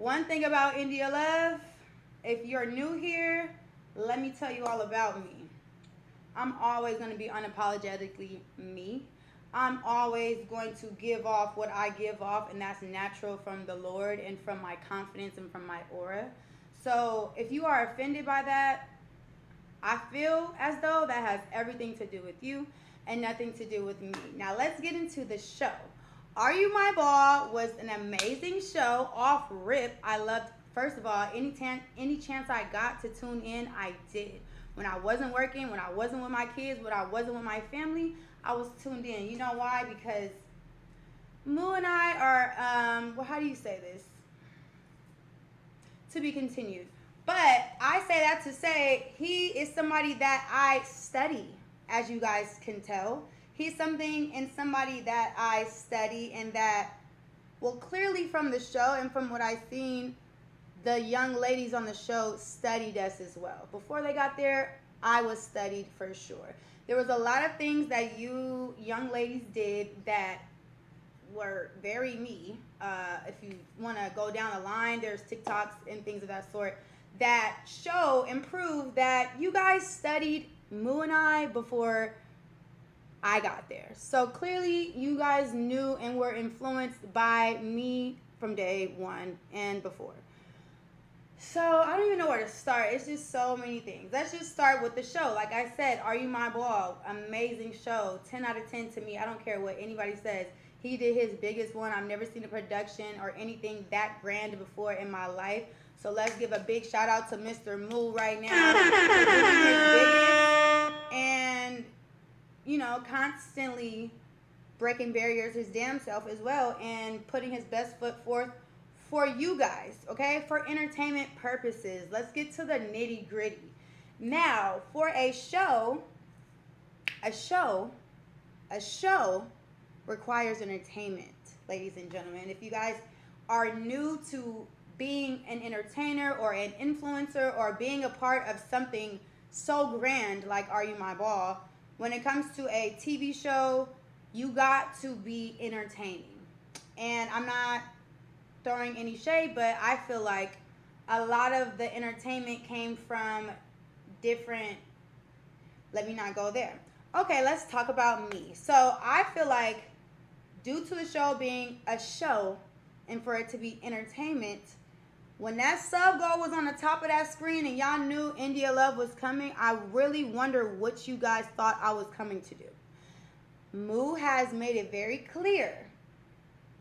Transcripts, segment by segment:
One thing about India Love, if you're new here, let me tell you all about me. I'm always going to be unapologetically me. I'm always going to give off what I give off, and that's natural from the Lord and from my confidence and from my aura. So if you are offended by that, I feel as though that has everything to do with you and nothing to do with me. Now let's get into the show. Are You My Ball was an amazing show off rip. I loved, first of all, any chance I got to tune in, I did. When I wasn't working, when I wasn't with my kids, when I wasn't with my family, I was tuned in. You know why? Because Moo and I are, well, how do you say this? To be continued. But I say that to say he is somebody that I study, as you guys can tell. He's something and somebody that I study, and that, well, clearly from the show and from what I've seen, the young ladies on the show studied us as well. Before they got there, I was studied for sure. There was a lot of things that you young ladies did that were very me. If you want to go down the line, there's TikToks and things of that sort that show and prove that you guys studied Moo and I before I got there. So clearly you guys knew and were influenced by me from day one and before. So I don't even know where to start. It's just so many things. Let's just start with the show. Like I said, Are You My Ball? Amazing show. 10 out of 10 to me. I don't care what anybody says. He did his biggest one. I've never seen a production or anything that grand before in my life. So let's give a big shout out to Mr. Moo right now for doing his biggest and, you know, constantly breaking barriers his damn self as well and putting his best foot forth for you guys, okay? For entertainment purposes. Let's get to the nitty gritty. Now, for a show requires entertainment, ladies and gentlemen. If you guys are new to being an entertainer or an influencer or being a part of something so grand like Are You My Ball, when it comes to a TV show, you got to be entertaining. And I'm not throwing any shade, but I feel like a lot of the entertainment came from different, let me not go there. Okay, let's talk about me. So I feel like due to the show being a show and for it to be entertainment, when that sub goal was on the top of that screen and y'all knew India Love was coming, I really wonder what you guys thought I was coming to do. Moo has made it very clear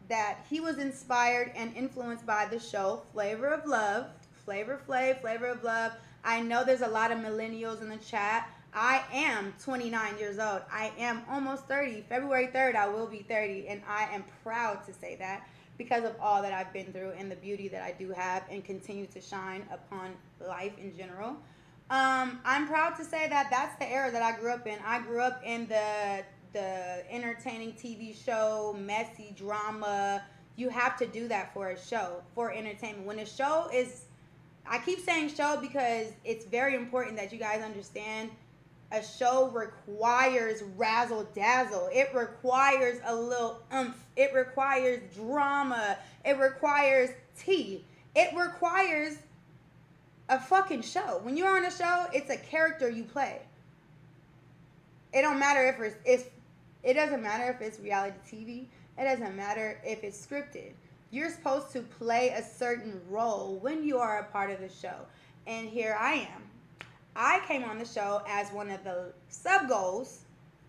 that he was inspired and influenced by the show Flavor of Love, Flavor Flav, Flavor of Love. I know there's a lot of millennials in the chat. I am 29 years old. I am almost 30. February 3rd, I will be 30, and I am proud to say that because of all that I've been through and the beauty that I do have and continue to shine upon life in general. I'm proud to say that that's the era that I grew up in. I grew up in the entertaining TV show, messy drama. You have to do that for a show, for entertainment. When a show is, I keep saying show because it's very important that you guys understand a show requires razzle dazzle. It requires a little oomph. It requires drama. It requires tea. It requires a fucking show. When you're on a show, it's a character you play. It don't matter if it doesn't matter if it's reality TV. It doesn't matter if it's scripted. You're supposed to play a certain role when you are a part of the show. And here I am. I came on the show as one of the sub goals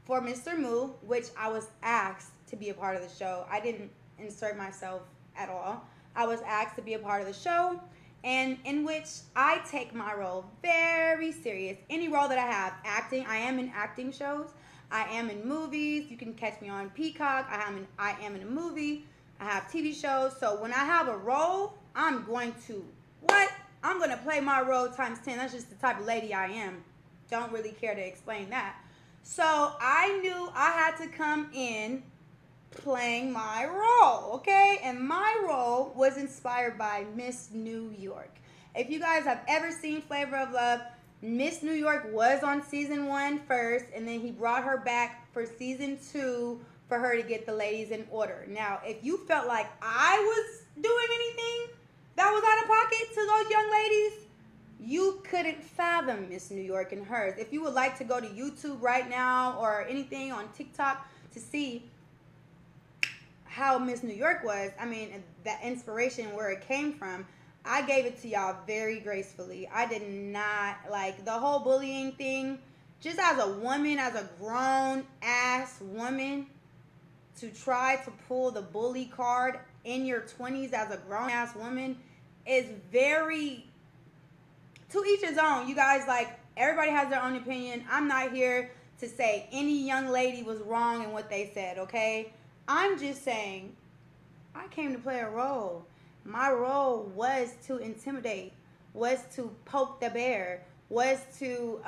for Mr. Moo, which I was asked to be a part of the show. I didn't insert myself at all. I was asked to be a part of the show, and in which I take my role very serious. Any role that I have, acting, I am in acting shows. I am in movies. You can catch me on Peacock. I am in a movie. I have TV shows. So when I have a role, I'm going to, I'm going to play my role times 10. That's just the type of lady I am. Don't really care to explain that. So I knew I had to come in playing my role, okay? And my role was inspired by Miss New York. If you guys have ever seen Flavor of Love, Miss New York was on season 1 first, and then he brought her back for season 2 for her to get the ladies in order. Now, if you felt like I was doing anything that was those young ladies, you couldn't fathom Miss New York and hers. If you would like to go to YouTube right now or anything on TikTok to see how Miss New York was, I mean, that inspiration, where it came from, I gave it to y'all very gracefully. I did not like the whole bullying thing. Just as a woman, as a grown ass woman, to try to pull the bully card in your 20s as a grown ass woman is very, to each his own. You guys, like, everybody has their own opinion. I'm not here to say any young lady was wrong in what they said, okay? I'm just saying I came to play a role. My role was to intimidate, was to poke the bear, was to,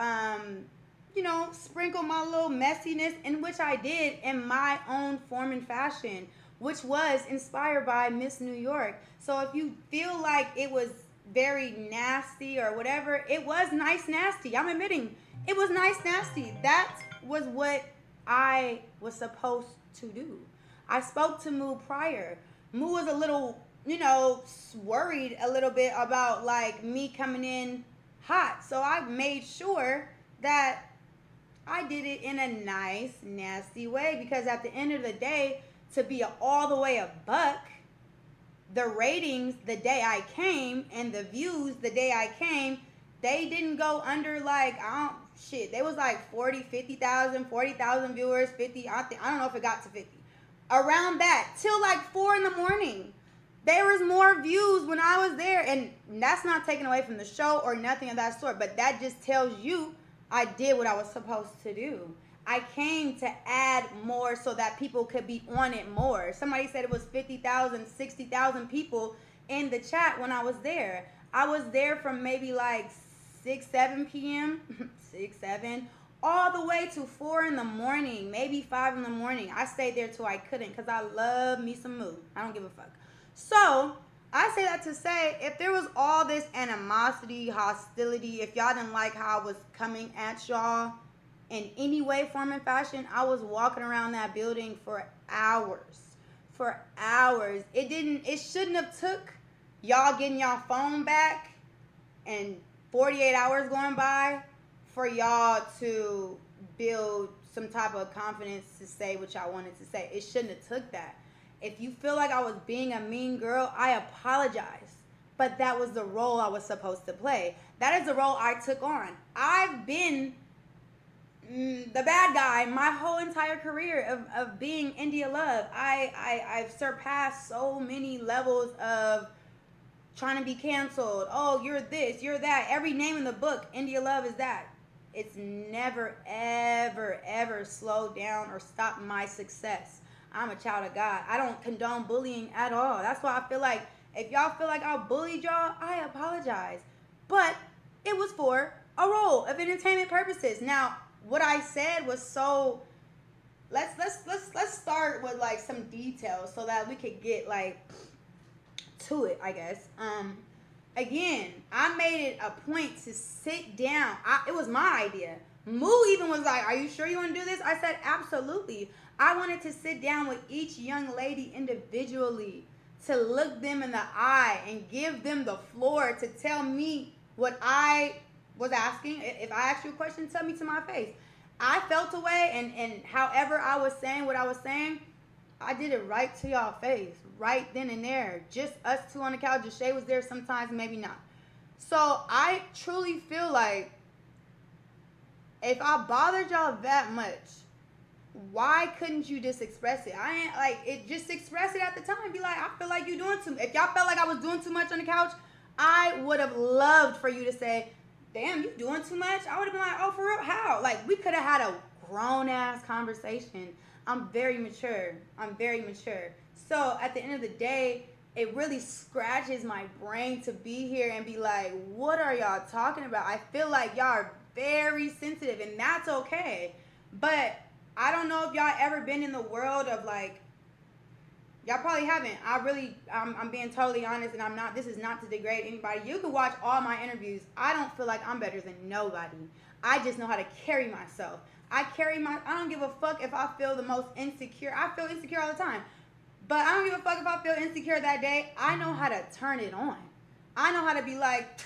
sprinkle my little messiness, in which I did in my own form and fashion, which was inspired by Miss New York. So if you feel like it was very nasty or whatever, it was nice nasty. I'm admitting it was nice nasty. That was what I was supposed to do. I spoke to Moo prior. Moo was a little, worried a little bit about like me coming in hot. So I made sure that I did it in a nice, nasty way, because at the end of the day, to be all the way a buck, the ratings the day I came and the views the day I came, they didn't go under like, they was like 40, 50,000, 40,000 viewers, 50, I don't know if it got to 50. Around that, till like 4 in the morning. There was more views when I was there, and that's not taken away from the show or nothing of that sort, but that just tells you I did what I was supposed to do. I came to add more so that people could be on it more. Somebody said it was 50,000, 60,000 people in the chat when I was there. I was there from maybe like 6, 7 p.m., 6, 7, all the way to 4 in the morning, maybe 5 in the morning. I stayed there till I couldn't, because I love me some Moo. I don't give a fuck. So I say that to say, if there was all this animosity, hostility, if y'all didn't like how I was coming at y'all in any way, form, and fashion, I was walking around that building for hours. For hours. It shouldn't have took y'all getting y'all phone back and 48 hours going by for y'all to build some type of confidence to say what y'all wanted to say. It shouldn't have took that. If you feel like I was being a mean girl, I apologize. But that was the role I was supposed to play. That is the role I took on. I've been the bad guy my whole entire career of being India Love. I've surpassed so many levels of trying to be canceled. Oh, you're this, you're that. Every name in the book, India Love is that. It's never, ever, ever slowed down or stopped my success. I'm a child of God. I don't condone bullying at all. That's why I feel like if y'all feel like I bullied y'all, I apologize. But it was for a role of entertainment purposes. Now, what I said was so. Let's start with like some details so that we could get like to it, I guess. Again, I made it a point to sit down. It was my idea. Moo even was like, "Are you sure you want to do this?" I said, "Absolutely." I wanted to sit down with each young lady individually, to look them in the eye and give them the floor to tell me what I was asking. If I asked you a question, tell me to my face. I felt a way, and however I was saying what I was saying, I did it right to y'all face, right then and there. Just us two on the couch. Shay was there sometimes, maybe not. So I truly feel like if I bothered y'all that much, why couldn't you just express it? I ain't like it. Just express it at the time. Be like, I feel like you doing too. If y'all felt like I was doing too much on the couch, I would have loved for you to say, "Damn, you doing too much." I would have been like, "Oh, for real? How?" Like, we could have had a grown ass conversation. I'm very mature. So at the end of the day, it really scratches my brain to be here and be like, what are y'all talking about? I feel like y'all are very sensitive, and that's okay. But I don't know if y'all ever been in the world of like, y'all probably haven't. I'm being totally honest, and this is not to degrade anybody. You can watch all my interviews. I don't feel like I'm better than nobody. I just know how to carry myself. I don't give a fuck if I feel the most insecure. I feel insecure all the time. But I don't give a fuck if I feel insecure that day. I know how to turn it on. I know how to be like,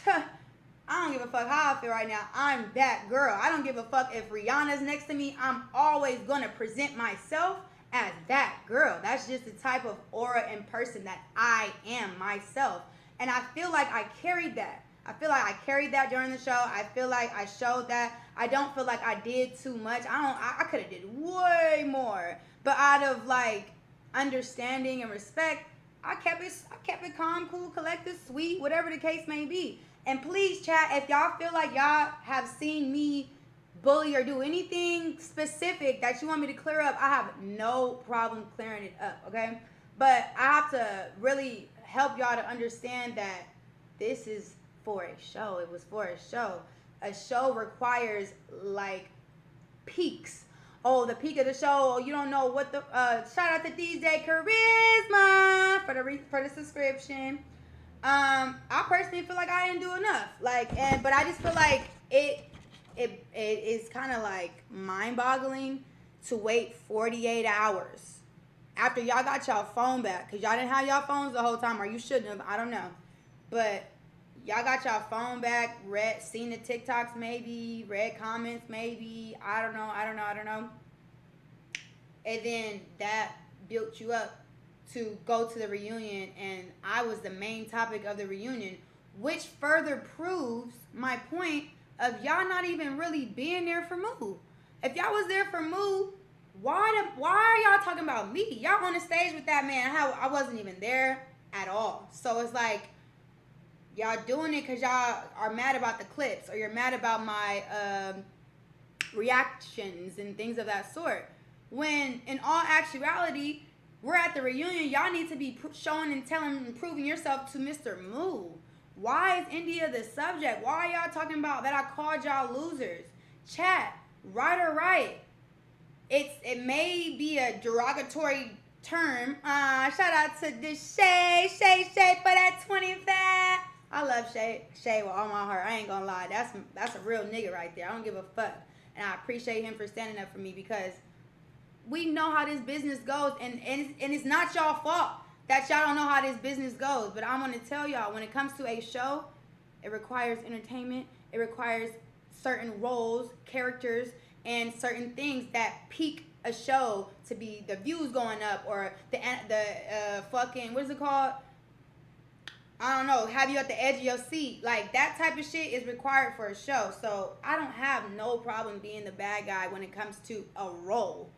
I don't give a fuck how I feel right now. I'm that girl. I don't give a fuck if Rihanna's next to me. I'm always going to present myself as that girl. That's just the type of aura and person that I am myself. And I feel like I carried that. I feel like I carried that during the show. I feel like I showed that. I don't feel like I did too much. I could have did way more. But out of like understanding and respect, I kept it calm, cool, collected, sweet, whatever the case may be. And please, chat, if y'all feel like y'all have seen me bully or do anything specific that you want me to clear up, I have no problem clearing it up, okay? But I have to really help y'all to understand that this is for a show. It was for a show. A show requires, like, peaks. Oh, the peak of the show. Oh, you don't know what the... shout out to DJ Charisma for the subscription. I personally feel like I didn't do enough. But I just feel like it is kind of like mind-boggling to wait 48 hours after y'all got y'all phone back, because y'all didn't have y'all phones the whole time, or you shouldn't have. I don't know, but y'all got y'all phone back, seen the TikToks maybe, read comments maybe. I don't know. And then that built you up to go to the reunion, and I was the main topic of the reunion, which further proves my point of y'all not even really being there for Moo. If y'all was there for Moo, why are y'all talking about me? Y'all on the stage with that man. I wasn't even there at all. So it's like, y'all doing it because y'all are mad about the clips, or you're mad about my reactions and things of that sort. When in all actuality, we're at the reunion. Y'all need to be showing and telling and proving yourself to Mr. Moo. Why is India the subject? Why are y'all talking about that I called y'all losers? Chat, right or right. It may be a derogatory term. Shout out to the Shay for that 25. I love Shay with all my heart. I ain't gonna lie. That's a real nigga right there. I don't give a fuck. And I appreciate him for standing up for me, because we know how this business goes, and it's not y'all fault that y'all don't know how this business goes. But I want to tell y'all, when it comes to a show, it requires entertainment. It requires certain roles, characters, and certain things that pique a show to be the views going up, or the fucking, what is it called? I don't know, have you at the edge of your seat. Like, that type of shit is required for a show. So I don't have no problem being the bad guy when it comes to a role.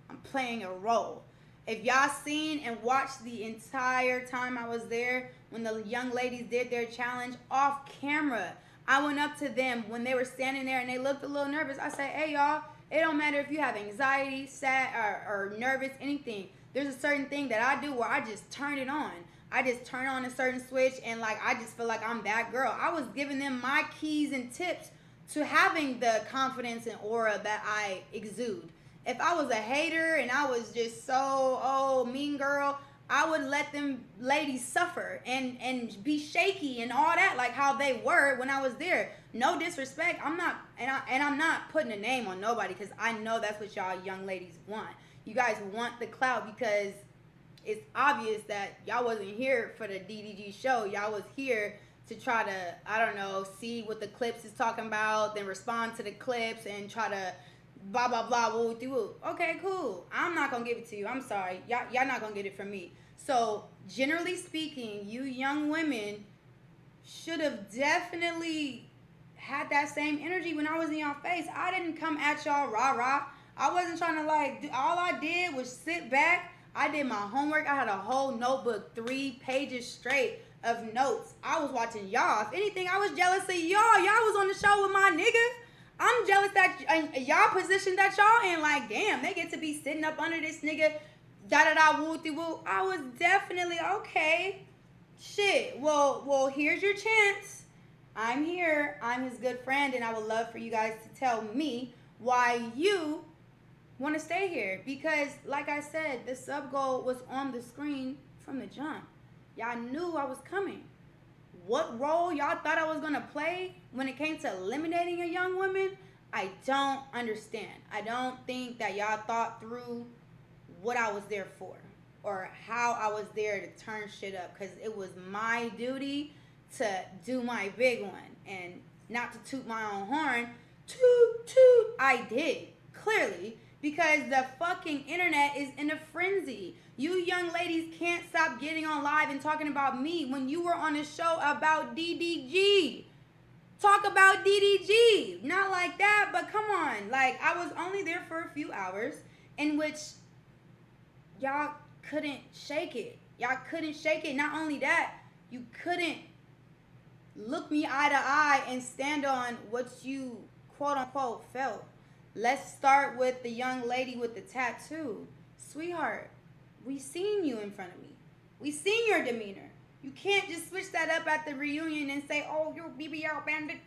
I'm playing a role. If y'all seen and watched the entire time I was there, when the young ladies did their challenge off camera, I went up to them when they were standing there and they looked a little nervous. I said, hey, y'all, it don't matter if you have anxiety, sad, or nervous, anything. There's a certain thing that I do where I just turn it on. I just turn on a certain switch, and like, I just feel like I'm that girl. I was giving them my keys and tips to having the confidence and aura that I exude. If I was a hater and I was just so, mean girl, I would let them ladies suffer and be shaky and all that, like how they were when I was there. No disrespect. I'm not putting a name on nobody, because I know that's what y'all young ladies want. You guys want the clout because it's obvious that y'all wasn't here for the DDG show. Y'all was here to try to, I don't know, see what the clips is talking about, then respond to the clips and try to blah, blah, blah, woo, woo. Okay, cool. I'm not going to give it to you. I'm sorry. Y'all not going to get it from me. So, generally speaking, you young women should have definitely had that same energy when I was in y'all face. I didn't come at y'all rah-rah. I wasn't trying to, all I did was sit back. I did my homework. I had a whole notebook, 3 pages straight of notes. I was watching y'all. If anything, I was jealous of y'all. Y'all was on the show with my niggas. I'm jealous that y'all position that y'all in, like, damn, they get to be sitting up under this nigga, da-da-da, woo-dee-woo. I was definitely, okay, shit, well, here's your chance. I'm here. I'm his good friend, and I would love for you guys to tell me why you want to stay here. Because, like I said, the sub goal was on the screen from the jump. Y'all knew I was coming. What role y'all thought I was going to play when it came to eliminating a young woman, I don't understand. I don't think that y'all thought through what I was there for, or how I was there to turn shit up, because it was my duty to do my big one. And not to toot my own horn, toot, toot, I did, clearly, because the fucking internet is in a frenzy. You young ladies can't stop getting on live and talking about me when you were on a show about DDG. Talk about DDG. Not like that, but come on. Like, I was only there for a few hours in which y'all couldn't shake it. Y'all couldn't shake it. Not only that, you couldn't look me eye to eye and stand on what you quote unquote felt. Let's start with the young lady with the tattoo. Sweetheart, we seen you in front of me. We seen your demeanor. You can't just switch that up at the reunion and say, oh, you're BBL bandit.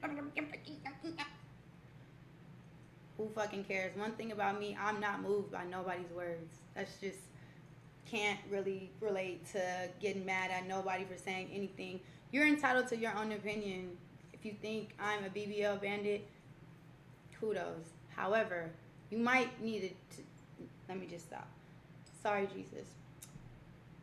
Who fucking cares? One thing about me, I'm not moved by nobody's words. That's just, can't really relate to getting mad at nobody for saying anything. You're entitled to your own opinion. If you think I'm a BBL bandit, kudos. However, you might need to, let me just stop. Sorry, Jesus.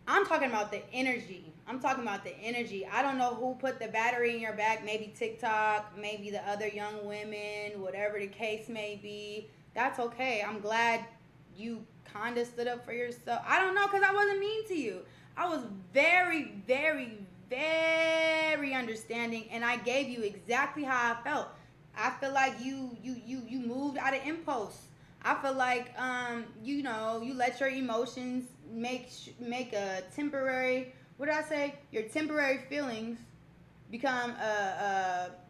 I'm talking about the energy. I'm talking about the energy. I don't know who put the battery in your back. Maybe TikTok, maybe the other young women, whatever the case may be. That's okay. I'm glad you kind of stood up for yourself. I don't know, because I wasn't mean to you. I was very, very, very understanding, and I gave you exactly how I felt. I feel like you moved out of impulse. I feel like you know, you let your emotions make a temporary, what did I say? Your temporary feelings become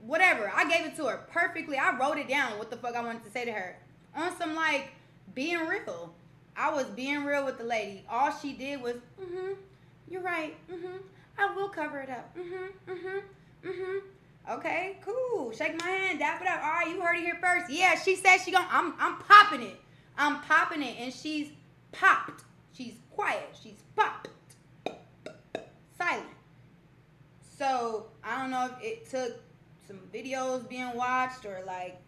whatever. I gave it to her perfectly. I wrote it down what the fuck I wanted to say to her. On some like being real. I was being real with the lady. All she did was, you're right. I will cover it up. Okay, cool. Shake my hand, dap it up. All right, you heard it here first. Yeah, she said she gonna, I'm popping it. I'm popping it, and she's popped. She's quiet. She's popped. Silent. So, I don't know if it took some videos being watched or like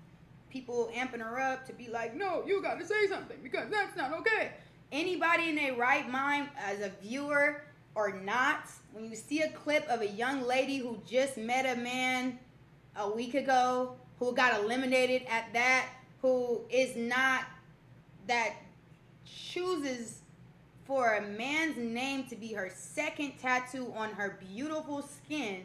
people amping her up to be like, no, you gotta say something because that's not okay. Anybody in their right mind as a viewer or not, when you see a clip of a young lady who just met a man a week ago, who got eliminated at that, who is not, that chooses for a man's name to be her second tattoo on her beautiful skin,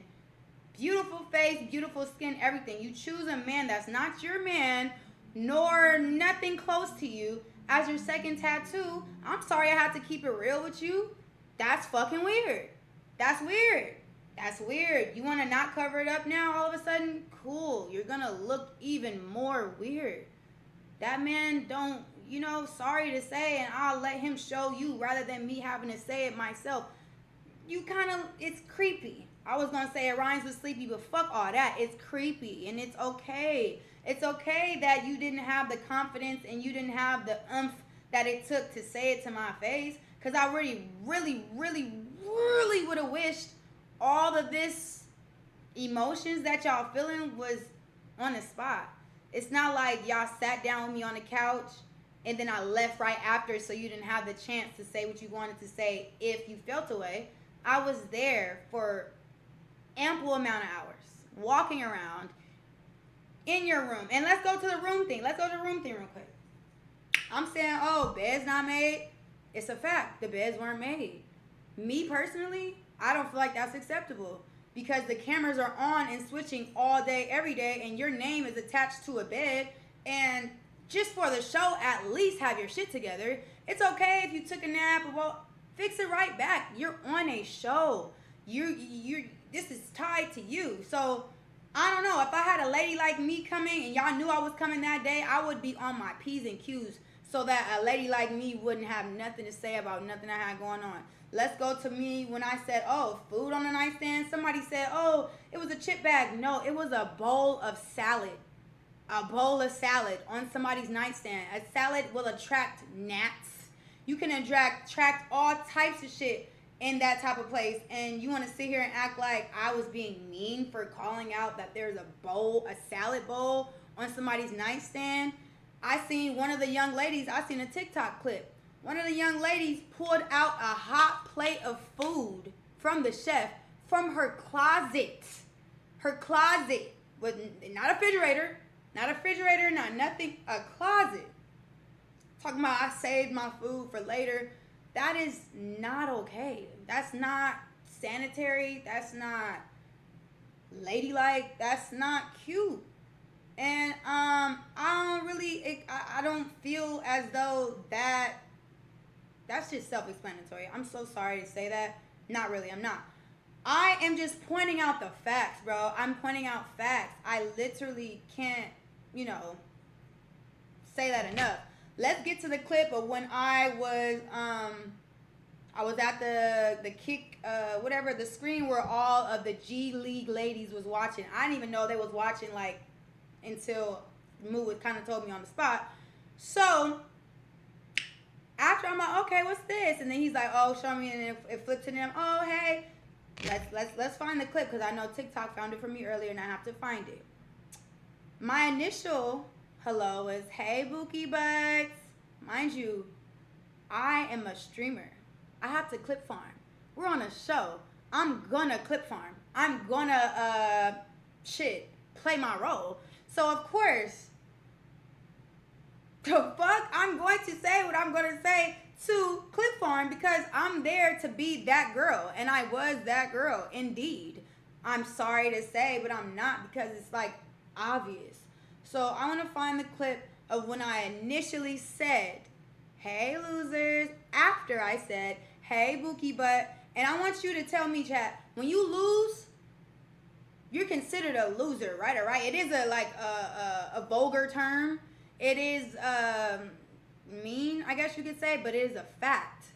beautiful face, beautiful skin, everything. You choose a man that's not your man, nor nothing close to you as your second tattoo. I'm sorry I have to keep it real with you. That's fucking weird. That's weird. That's weird. You want to not cover it up now all of a sudden? Cool. You're going to look even more weird. That man don't, you know, sorry to say, and I'll let him show you rather than me having to say it myself. You kind of, it's creepy. I was going to say it rhymes with sleepy, but fuck all that. It's creepy, and it's okay. It's okay that you didn't have the confidence and you didn't have the oomph that it took to say it to my face, because I really, really, really, really would have wished all of this emotions that y'all feeling was on the spot. It's not like y'all sat down with me on the couch and then I left right after, so you didn't have the chance to say what you wanted to say if you felt away. I was there for ample amount of hours, walking around in your room. And let's go to the room thing. Let's go to the room thing real quick. I'm saying, oh, beds not made. It's a fact. The beds weren't made. Me personally, I don't feel like that's acceptable, because the cameras are on and switching all day, every day, and your name is attached to a bed. And just for the show, at least have your shit together. It's okay if you took a nap. Well, fix it right back. You're on a show. This is tied to you. So I don't know. If I had a lady like me coming and y'all knew I was coming that day, I would be on my P's and Q's so that a lady like me wouldn't have nothing to say about nothing I had going on. Let's go to me when I said, oh, food on the nightstand. Somebody said, oh, it was a chip bag. No, it was a bowl of salad. A bowl of salad on somebody's nightstand. A salad will attract gnats. You can attract all types of shit in that type of place. And you want to sit here and act like I was being mean for calling out that there's a salad bowl on somebody's nightstand. I seen one of the young ladies, I seen a TikTok clip. One of the young ladies pulled out a hot plate of food from the chef from her closet. Her closet was not a refrigerator, not nothing, a closet. Talking about I saved my food for later. That is not okay. That's not sanitary. That's not ladylike. That's not cute. And I don't feel as though that's just self-explanatory. I'm so sorry to say that. Not really, I'm not. I am just pointing out the facts, bro. I'm pointing out facts. I literally can't, say that enough. Let's get to the clip of when I was at the kick, whatever, the screen where all of the G League ladies was watching. I didn't even know they was watching, until Moo kind of told me on the spot. So, after I'm like, okay, what's this? And then he's like, oh, show me, and it flipped to them. Oh, hey, let's find the clip, because I know TikTok found it for me earlier, and I have to find it. My initial hello is, hey, Bookie Butts. Mind you, I am a streamer. I have to clip farm. We're on a show. I'm gonna clip farm. I'm gonna, play my role. So, of course, the fuck, I'm going to say what I'm going to say to clip farm, because I'm there to be that girl. And I was that girl, indeed. I'm sorry to say, but I'm not, because it's, obvious. So, I want to find the clip of when I initially said, hey, losers, after I said, hey, Bookie Butt. And I want you to tell me, chat, when you lose, you're considered a loser, right? All right. It is a vulgar term. It is mean, I guess you could say, but it is a fact.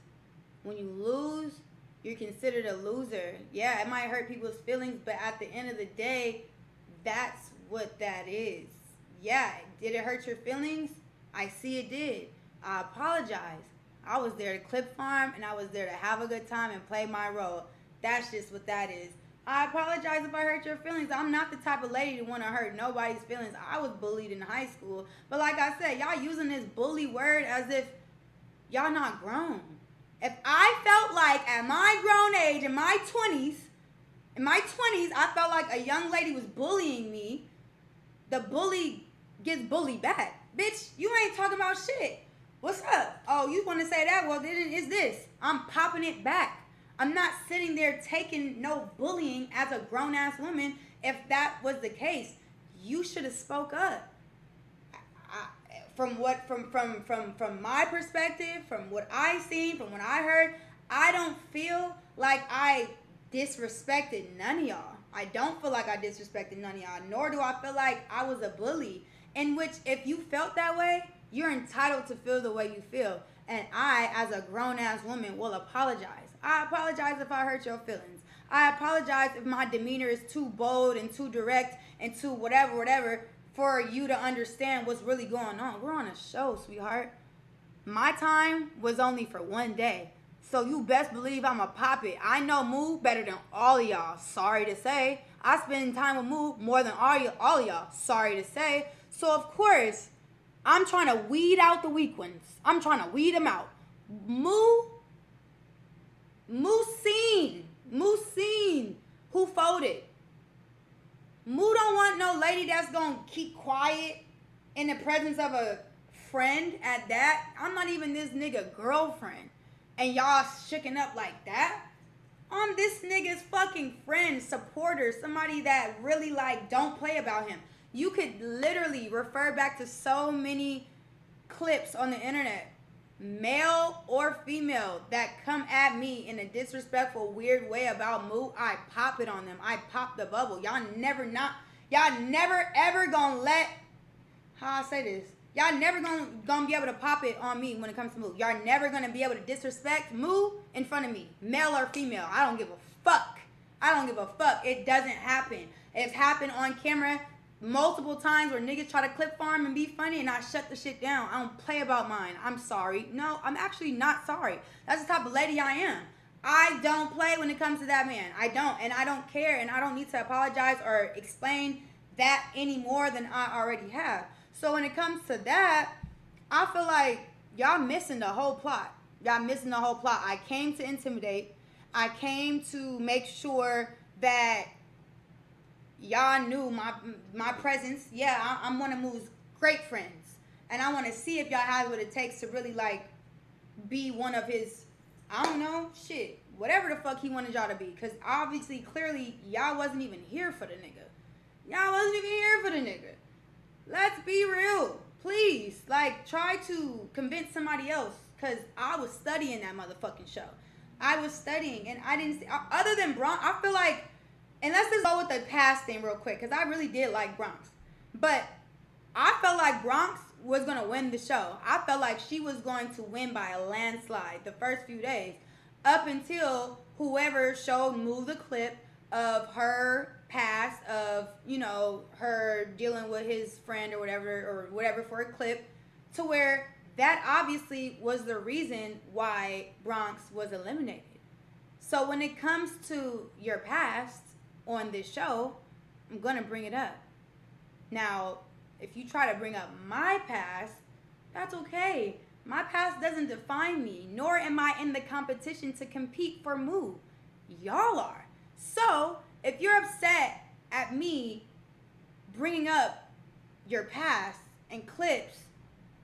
When you lose, you're considered a loser. Yeah, it might hurt people's feelings, but at the end of the day, that's what that is. Yeah, did it hurt your feelings? I see it did. I apologize. I was there to clip farm, and I was there to have a good time and play my role. That's just what that is. I apologize if I hurt your feelings. I'm not the type of lady to want to hurt nobody's feelings. I was bullied in high school. But like I said, y'all using this bully word as if y'all not grown. If I felt like at my grown age, in my 20s, I felt like a young lady was bullying me, the bully gets bullied back. Bitch, you ain't talking about shit. What's up? Oh, you want to say that? Well, then it's this. I'm popping it back. I'm not sitting there taking no bullying as a grown-ass woman. If that was the case, you should have spoke up. From my perspective, from what I seen, from what I heard, I don't feel like I disrespected none of y'all. I don't feel like I disrespected none of y'all, nor do I feel like I was a bully. In which, if you felt that way, you're entitled to feel the way you feel. And I, as a grown-ass woman, will apologize. I apologize if I hurt your feelings. I apologize if my demeanor is too bold and too direct and too whatever for you to understand what's really going on. We're on a show, sweetheart. My time was only for one day. So you best believe I'ma pop it. I know Moo better than all of y'all. Sorry to say. I spend time with Moo more than all of y'all. Sorry to say. So, of course, I'm trying to weed out the weak ones. I'm trying to weed them out. Moo seen who folded. Moo don't want no lady that's gonna keep quiet in the presence of a friend at that. I'm not even this nigga girlfriend. And y'all shooken up like that? I'm this nigga's fucking friend, supporter, somebody that really don't play about him. You could literally refer back to so many clips on the internet, male or female, that come at me in a disrespectful, weird way about Moo. I pop it on them. I pop the bubble. Y'all never ever gonna let, how I say this? Y'all never gonna be able to pop it on me when it comes to Moo. Y'all never gonna be able to disrespect Moo in front of me, male or female. I don't give a fuck. It doesn't happen. It's happened on camera multiple times where niggas try to clip farm and be funny, and I shut the shit down. I don't play about mine. I'm sorry. No, I'm actually not sorry. That's the type of lady I am. I don't play when it comes to that man. I don't, and I don't care, and I don't need to apologize or explain that any more than I already have. So when it comes to that, I feel like y'all missing the whole plot. I came to intimidate. I came to make sure that y'all knew my presence. Yeah, I'm one of Moo's great friends, and I want to see if y'all have what it takes to really like be one of his. I don't know, shit, whatever the fuck he wanted y'all to be, because obviously, clearly, y'all wasn't even here for the nigga. Y'all wasn't even here for the nigga. Let's be real, please. Like, try to convince somebody else, because I was studying that motherfucking show. I was studying, and I didn't see, other than Bronx, I feel like, and let's just go with the past thing real quick, because I really did like Bronx. But I felt like Bronx was going to win the show. I felt like she was going to win by a landslide the first few days, up until whoever showed Moo the clip of her past, of, you know, her dealing with his friend or whatever for a clip, to where that obviously was the reason why Bronx was eliminated. So when it comes to your past on this show, I'm going to bring it up. Now, if you try to bring up my past, that's okay. My past doesn't define me, nor am I in the competition to compete for Moo. Y'all are. So, if you're upset at me bringing up your past and clips,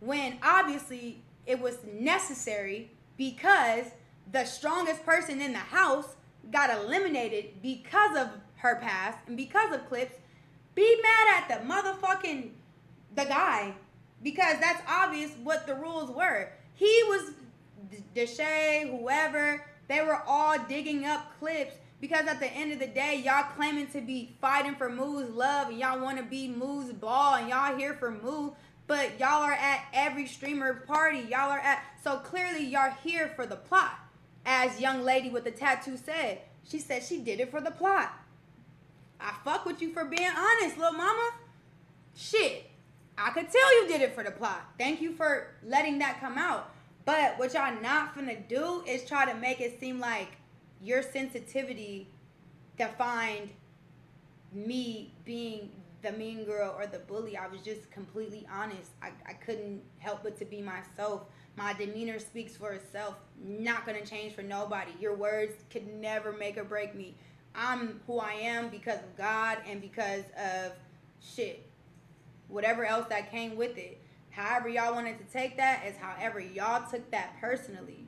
when obviously it was necessary because the strongest person in the house got eliminated because of her past and because of clips, be mad at the guy, because that's obvious what the rules were. He was, Deshae, whoever, they were all digging up clips because at the end of the day, y'all claiming to be fighting for Moo's love and y'all want to be Moo's ball and y'all here for Moo, but y'all are at every streamer party. Y'all are at, so clearly y'all here for the plot. As young lady with the tattoo said, she said she did it for the plot. I fuck with you for being honest, little mama. Shit, I could tell you did it for the plot. Thank you for letting that come out. But what y'all not finna do is try to make it seem like your sensitivity defined me being the mean girl or the bully. I was just completely honest. I couldn't help but to be myself. My demeanor speaks for itself. Not gonna change for nobody. Your words could never make or break me. I'm who I am because of God and because of shit. Whatever else that came with it. However y'all wanted to take that is however y'all took that personally.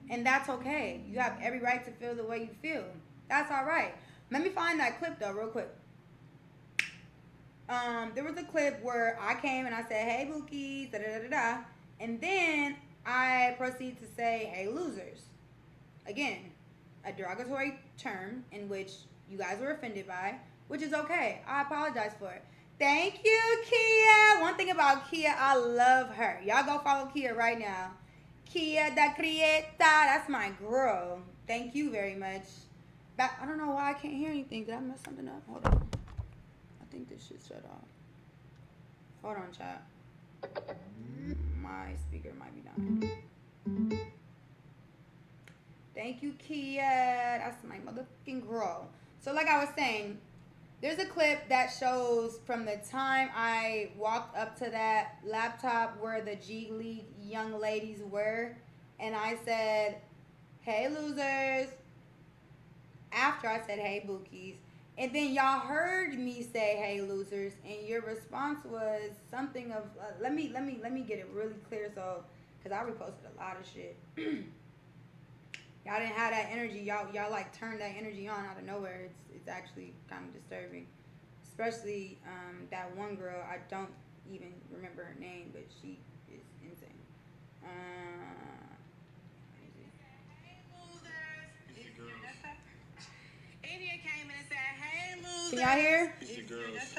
And that's okay. You have every right to feel the way you feel. That's all right. Let me find that clip though real quick. There was a clip where I came and I said, hey Bookies, da da da da. And then I proceed to say, hey losers. Again, a derogatory term in which you guys were offended by, which is okay. I apologize for it. Thank you, Kia. One thing about Kia, I love her. Y'all go follow Kia right now. Kia da Crieta. That's my girl. Thank you very much. I don't know why I can't hear anything. Did I mess something up? Hold on. I think this shit shut off. Hold on, chat. My speaker might be dying. Thank you, Kia. That's my motherfucking girl. So like I was saying, there's a clip that shows from the time I walked up to that laptop where the G League young ladies were, and I said, hey losers, after I said, hey bookies, and then y'all heard me say, hey losers, and your response was something of, let me get it really clear, so, because I reposted a lot of shit. Y'all didn't have that energy. Y'all like turned that energy on out of nowhere. It's actually kind of disturbing, especially that one girl. I don't even remember her name, but she is insane. India came in and said, "Hey, losers." Can y'all hear? It's the girls.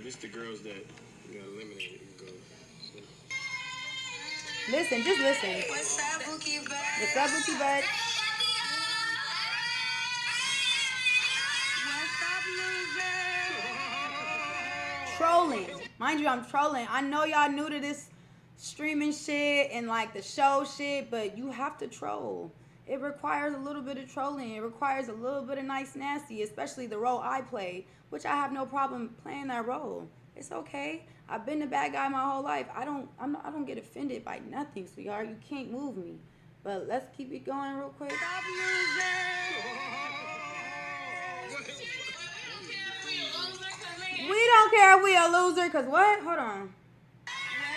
This the girls that got eliminated. Listen, just listen. What's up, Bookie Bud? What's up, Bookie Bud? Trolling. Mind you, I'm trolling. I know y'all new to this streaming shit and like the show shit, but you have to troll. It requires a little bit of trolling. It requires a little bit of nice nasty, especially the role I played, which I have no problem playing that role. It's okay. I've been the bad guy my whole life. I don't get offended by nothing, sweetheart. You can't move me. But let's keep it going real quick. a loser? Cause what? Hold on.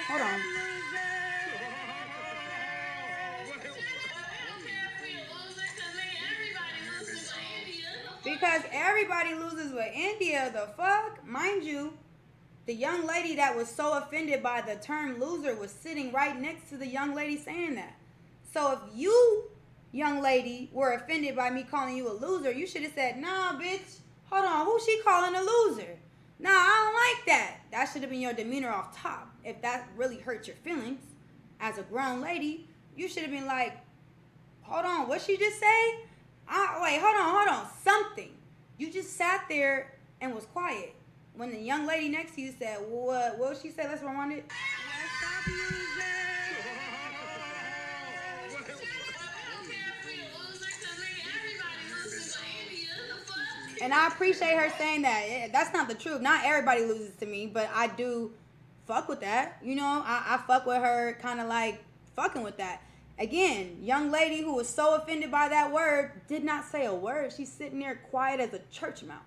Hold on. Because everybody loses with India. The fuck? Mind you, the young lady that was so offended by the term loser was sitting right next to the young lady saying that. So if you, young lady, were offended by me calling you a loser, you should have said, nah, bitch, hold on, who she calling a loser? Nah, I don't like that. That should have been your demeanor off top. If that really hurt your feelings as a grown lady, you should have been like, hold on, what she just say? Wait, hold on, something. You just sat there and was quiet. When the young lady next to you said, what did she say? Let's rewind it. And I appreciate her saying that. That's not the truth. Not everybody loses to me, but I do fuck with that. You know, I fuck with her kind of like fucking with that. Again, young lady who was so offended by that word did not say a word. She's sitting there quiet as a church mouse.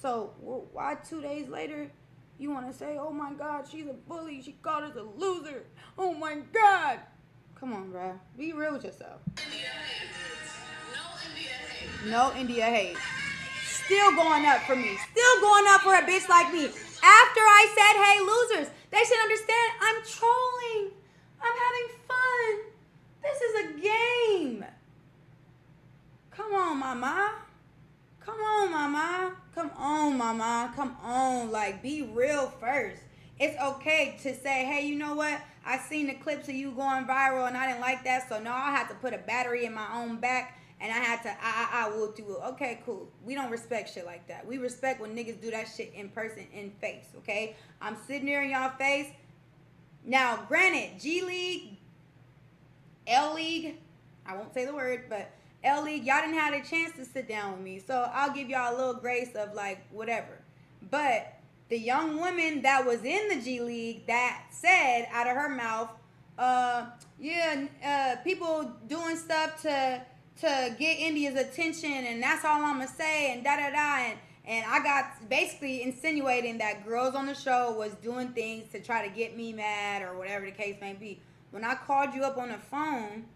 So why 2 days later you want to say, oh my God, she's a bully. She called us a loser. Oh my God. Come on, bruh. Be real with yourself. No India hate. Still going up for me. Still going up for a bitch like me. After I said, hey, losers, they should understand I'm trolling. I'm having fun. This is a game. Come on, mama. Come on, mama. Come on, mama. Come on. Like, be real first. It's okay to say, hey, you know what? I seen the clips of you going viral and I didn't like that. So now I had to put a battery in my own back and I had to, whoop you. Okay, cool. We don't respect shit like that. We respect when niggas do that shit in person, in face, okay? I'm sitting there in y'all face. Now, granted, G League, L League, I won't say the word, but L League, y'all didn't have a chance to sit down with me. So I'll give y'all a little grace of like whatever. But the young woman that was in the G League that said out of her mouth, people doing stuff to get India's attention and that's all I'm gonna say and and I got basically insinuating that girls on the show was doing things to try to get me mad or whatever the case may be. When I called you up on the phone,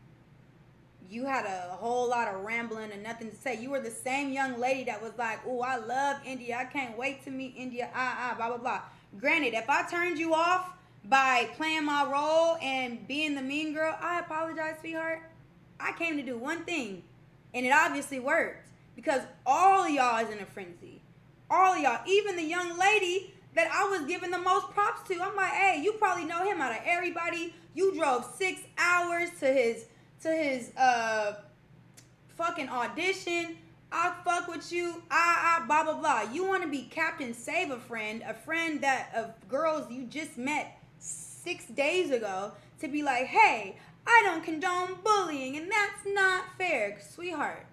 you had a whole lot of rambling and nothing to say. You were the same young lady that was like, oh, I love India. I can't wait to meet India. Blah, blah, blah. Granted, if I turned you off by playing my role and being the mean girl, I apologize, sweetheart. I came to do one thing, and it obviously worked because all of y'all is in a frenzy. All of y'all, even the young lady that I was giving the most props to. I'm like, hey, you probably know him out of everybody. You drove 6 hours to his fucking audition. I fuck with you. Blah blah blah. You want to be Captain Save a friend that of girls you just met 6 days ago to be like, hey, I don't condone bullying and that's not fair, sweetheart.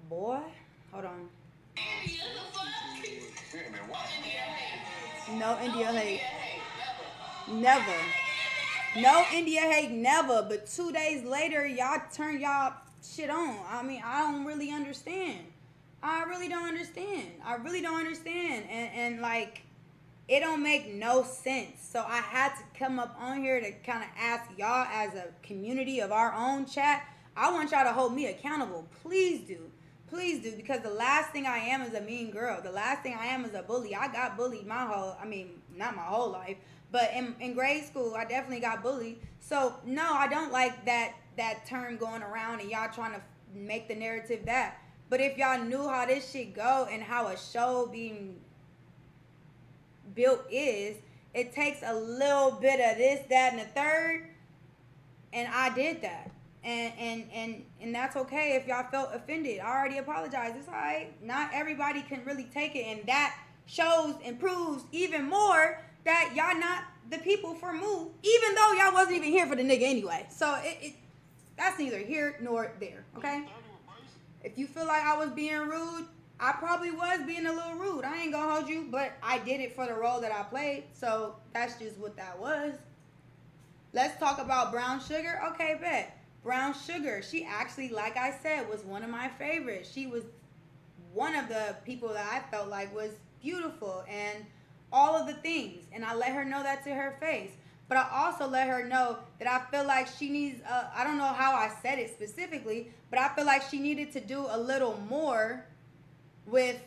Boy, hold on. No India hate. Never. No India hate, never. But 2 days later, y'all turn y'all shit on. I mean, I don't really understand. I really don't understand. And like, it don't make no sense. So I had to come up on here to kind of ask y'all as a community of our own chat. I want y'all to hold me accountable. Please do. Because the last thing I am is a mean girl. The last thing I am is a bully. I got bullied not my whole life. But in grade school, I definitely got bullied. So, no, I don't like that term going around and y'all trying to make the narrative that. But if y'all knew how this shit go and how a show being built is, it takes a little bit of this, that, and the third. And I did that. And that's okay if y'all felt offended. I already apologized. It's all right. Not everybody can really take it. And that shows and proves even more that y'all not the people for Moo, even though y'all wasn't even here for the nigga anyway. So that's neither here nor there, okay? If you feel like I was being rude, I probably was being a little rude. I ain't gonna hold you, but I did it for the role that I played. So that's just what that was. Let's talk about Brown Sugar. Okay, bet. Brown Sugar, she actually, like I said, was one of my favorites. She was one of the people that I felt like was beautiful and all of the things. And I let her know that to her face. But I also let her know that I feel like she needs, I don't know how I said it specifically, but I feel like she needed to do a little more with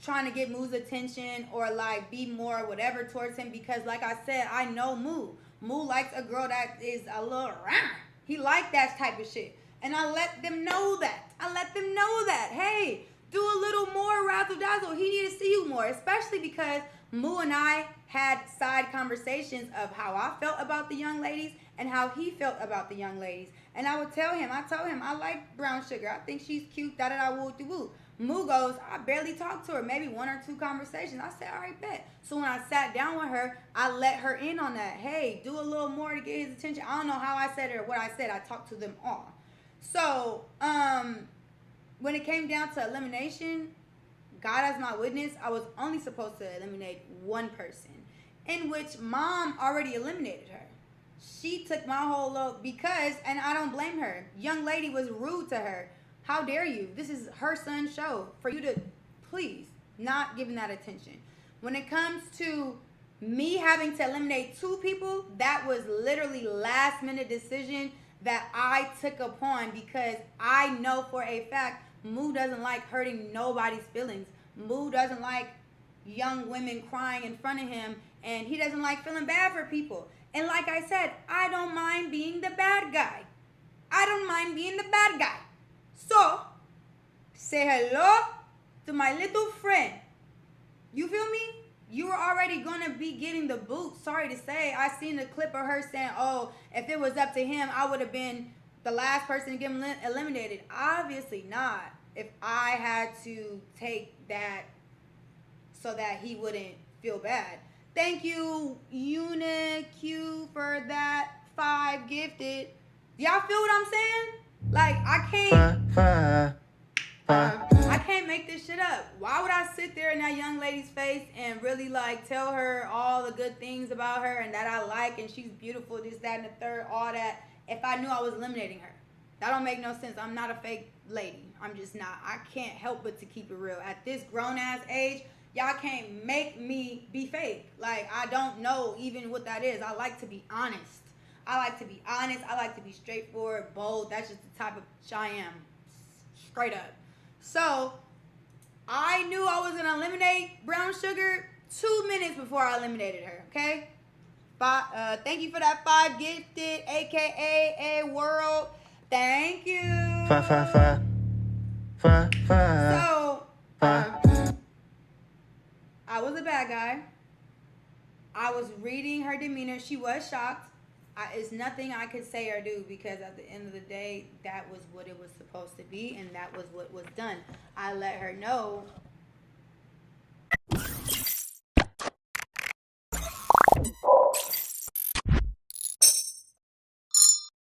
trying to get Moo's attention or like be more whatever towards him, because like I said, I know Moo. Moo likes a girl that is a little rah. He like that type of shit. And I let them know that. Hey, do a little more razzle dazzle. He need to see you more, especially because Moo and I had side conversations of how I felt about the young ladies and how he felt about the young ladies. And I would tell him, I like brown sugar. I think she's cute, da-da-da, woo-de-woo. Moo goes, I barely talked to her, maybe 1 or 2 conversations. I said, all right, bet. So when I sat down with her, I let her in on that. Hey, do a little more to get his attention. I don't know how I said it or what I said. I talked to them all. So, when it came down to elimination, God as my witness, I was only supposed to eliminate one person, in which Mom already eliminated her. She took my whole load because, and I don't blame her, young lady was rude to her. How dare you? This is her son's show. For you to, please, not giving that attention. When it comes to me having to eliminate 2 people, that was literally last minute decision that I took upon, because I know for a fact Moo doesn't like hurting nobody's feelings. Moo doesn't like young women crying in front of him, and he doesn't like feeling bad for people. And like I said, I don't mind being the bad guy. So, say hello to my little friend. You feel me? You were already going to be getting the boot. Sorry to say. I seen the clip of her saying, oh, if it was up to him, I would have been the last person to get him eliminated. Obviously not. If I had to take that so that he wouldn't feel bad. Thank you, UniQ, for that 5 gifted. Y'all feel what I'm saying? Like, I can't make this shit up. Why would I sit there in that young lady's face and really like tell her all the good things about her and that I like and she's beautiful, this, that, and the third, all that, if I knew I was eliminating her? That don't make no sense. I'm not a fake lady. I'm just not. I can't help but to keep it real. At this grown ass age, y'all can't make me be fake. Like, I don't know even what that is. I like to be honest. I like to be straightforward, bold. That's just the type of bitch I am. Straight up. So, I knew I was going to eliminate Brown Sugar 2 minutes before I eliminated her, okay? Thank you for that 5 gifted, a.k.a. a world. Thank you. So, I was a bad guy. I was reading her demeanor. She was shocked. It's nothing I could say or do, because at the end of the day, that was what it was supposed to be, and that was what was done. I let her know